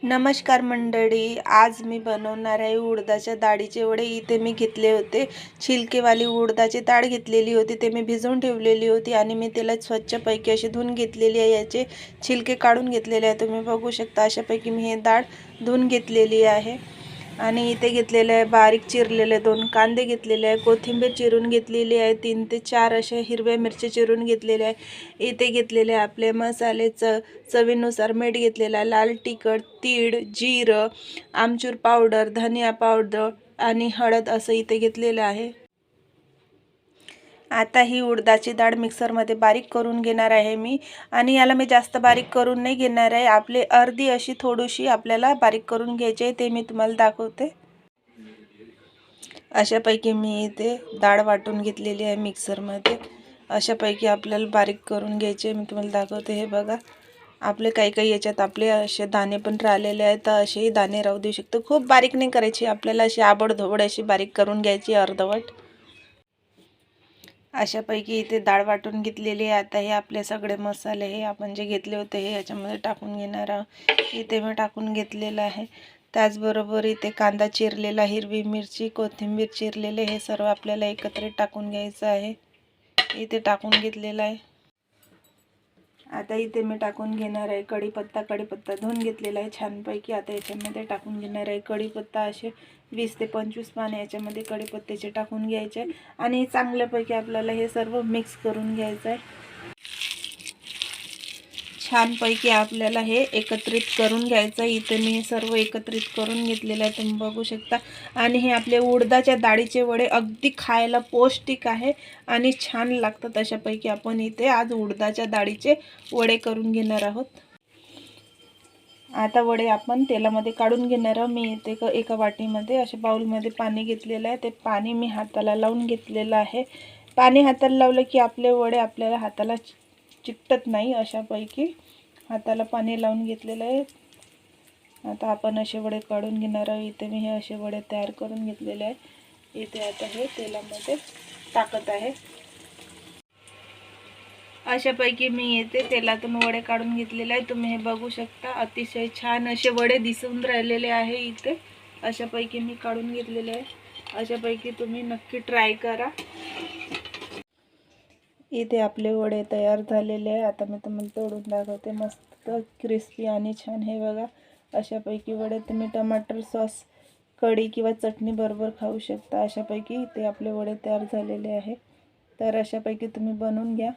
नमस्कार मंडळी, आज मी बनवणार आहे उडदाच्या डाळीचे वडे। इथे मी घेतले होते छिलकेवाली उडदाची डाळ घेतलेली होती, ते मी भिजवून ठेवलेली होती आणि मी त्याला स्वच्छपैकी अशी धुवून घेतलेली आहे। याचे छिलके काढून घेतलेले आहे, तुम्ही बघू शकता। अशापैकी मी हे डाळ धुवून घेतलेली आहे। आणि इथे घेतलेले आहे बारीक चिरलेले 2 कांदे घेतलेले आहे, कोथिंबीर चिरून घेतलेली आहे, 3 ते 4 अशा हिरव्या मिरची चिरून घेतलेले आहे। इथे घेतलेले आपले मसाले चवीनुसार मीठ घेतलेला आहे, लाल तिखट, तीळ, जिरं, आमचूर पावडर, धनिया पावडर आणि हळद असं इथे घेतलेलं आहे। आता ही उडदाची डाळ मिक्सरमध्ये बारीक करून घेणार आहे मी। आणि याला मी जास्त बारीक करून नाही घेणार आहे, आपले अर्धी अशी थोडीशी आपल्याला बारीक करून घ्यायची आहे, ते मी तुम्हाला दाखवते। अशापैकी मी इथे डाळ वाटून घेतलेली आहे मिक्सरमध्ये। अशापैकी आपल्याला बारीक करून घ्यायचे, मी तुम्हाला दाखवते। हे बघा, आपले काही याच्यात आपले असे दाणे पण राहिलेले आहेत, तर असेही दाणे राहू देऊ शकतो। खूप बारीक नाही करायची, आपल्याला अशी आबडधोबड अशी बारीक करून घ्यायची, अर्धवट। अशापैकी इथे डाळ वाटून घेतलेली आहे। आता हे आपले सगळे मसाले हे आपण जे घेतले होते हे याच्यामध्ये टाकून घेणार आहोत। इथे मी टाकून घेतलेलं आहे। त्याचबरोबर इथे कांदा चिरलेला, हिरवी मिरची, कोथिंबीर चिरलेले, हे सर्व आपल्याला एकत्रित टाकून घ्यायचं आहे। इथे टाकून घेतलेला आहे। आता इथे मी टाकून घेणार आहे कढीपत्ता धुवून घेतलेला आहे छानपैकी। आता याच्यामध्ये टाकून घेणार आहे कढीपत्ता, असे 20 ते 25 पाने याच्यामध्ये कढीपत्त्याचे टाकून घ्यायचे आणि चांगल्यापैकी आपल्याला हे सर्व मिक्स करून घ्यायचं आहे। छानपैकी आपल्याला हे एकत्रित करून घ्यायचं आहे। इथे मी हे सर्व एकत्रित करून घेतलेलं आहे, तुम्ही बघू शकता। आणि हे आपले उडदाच्या डाळीचे वडे अगदी खायला पौष्टिक आहे आणि छान लागतात। अशापैकी आपण इथे आज उडदाच्या डाळीचे वडे करून घेणार आहोत। आता वडे आपण तेलामध्ये काढून घेणार आहोत। मी इथे एका वाटीमध्ये अशा बाउलमध्ये पाणी घेतलेलं आहे, ते पाणी मी हाताला लावून घेतलेलं आहे। पाणी हाताला लावलं की आपले वडे आपल्याला हाताला चिकटत नाही, अशापैकी हाताला पाणी लावून घेतलेलं आहे। आता आपण असे वडे काढून घेणार आहोत। इथे मी हे असे वडे तयार करून घेतलेले आहे। इथे आता हे तेलामध्ये टाकत आहे। अशापैकी मी येते तेलातून वडे काढून घेतलेले आहे, तुम्ही हे बघू शकता। अतिशय छान असे वडे दिसून राहिलेले आहे इथे। अशापैकी मी काढून घेतलेले आहे। अशापैकी तुम्ही नक्की ट्राय करा। इथे आपले वडे तयार झालेले आहे। आता मी तुम्हाला तोडून दाखवते, मस्त क्रिस्पी आणि छान। हे बघा, अशापैकी वडे तुम्ही टमाटर सॉस, कढी किंवा चटणी बरोबर खाऊ शकता। अशापैकी ते आपले वडे तयार झालेले आहे। तर अशापैकी तुम्ही बनवून घ्या।